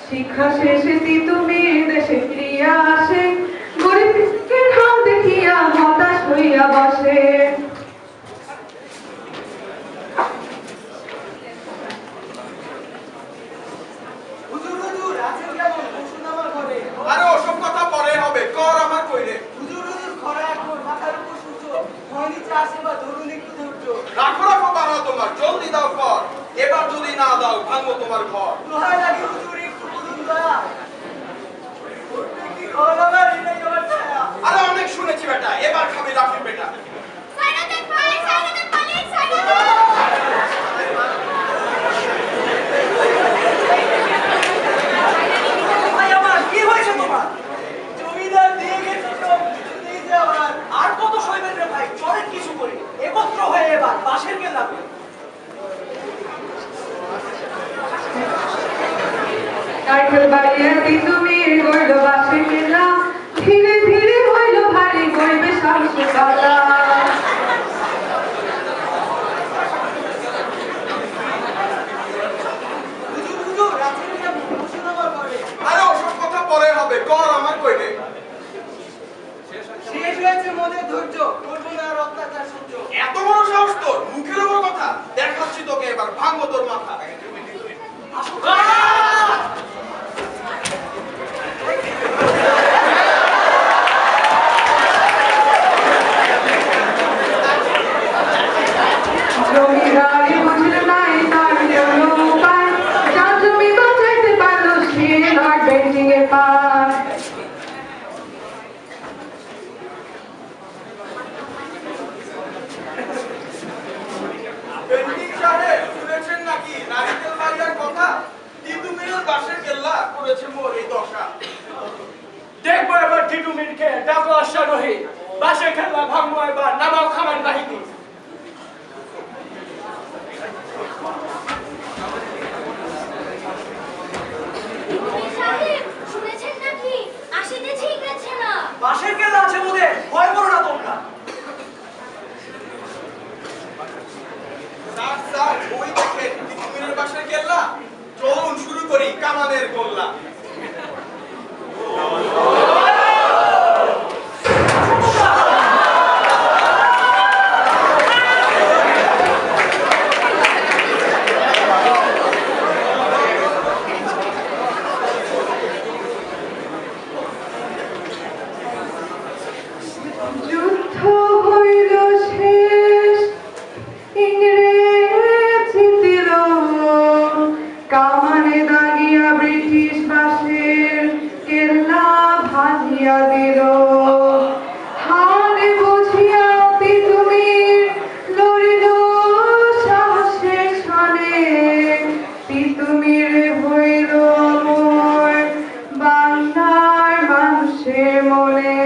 শিক্ষা শেষে তিতুমির দেশে ফিরিয়া আসে, গরিবকে হাল দেখিয়া হতাশ হইয়া বসে। আরে ওসব কথা পরে হবে, কর আমার কইরে। রাখো রাখো বাড়া তোমার, জলদি দাও কর। এবার যদি না দাও ভাঙবো তোমার ঘর। আরে অনেক শুনেছি বেটা, এবার খাবি রাখির বেটা। আর কত সইবেন রে ভাই, চলেন কিছু করি, একত্র হয়ে এবার বাঁশের কেল্লা করি। নারকেল বাড়িয়া তিতুমির গড়ল বাঁশের কেল্লা, ধীরে ধীরে হইল ভারী গড়বে সাহসে পাল্লা। আরে ওসব কথা পরে হবে, কর আমার কইরে। শেষ হয়েছে মনের ধৈর্য, করবো না আর অত্যাচার সহ্য। এত বড় সাহস তোর, মুখের উপর কথা। দেখাচ্ছি তোকে এবার, ভাঙবো তোর মাথা। জমিদারি বুঝল নাই তার কোনো উপায়, যার জমি বাঁচাইতে পারল সে লর্ড বেন্টিংয়ের পায়। বেন্টিং সাহেব, শুনেছেন নাকি নারকেল বাড়িয়ার কথা? তিতুমিরের বাঁশের কেল্লা করেছে মোর এই দশা। দেখবো এবার টিটুমিরকে, ডাকো অশ্বারোহী, বাঁশের খেলা ভাঙবো এবার, নামাও খামার বাহিনী। শুনেছেন নাকি আসিতেছে ইংরেজ না? বাঁশের কেল্লা আছে মোদের, ভয় করো না তোমরা। স্যার স্যার, ওই দেখেন তিতুমিরের বাঁশের কেল্লা। চলুন শুরু করি কামানের গোল্লা। যুদ্ধ হইল শেষ, ইংরেজ জিতিল, কামানে দাগিয়া ব্রিটিশ বাঁশের কেল্লা ভাঙিয়া দিল। হারে বুঝিয়া তিতুমির লড়িল সাহসের সনে, তিতুমির হইল মোর বাংলার মানুষের মনে।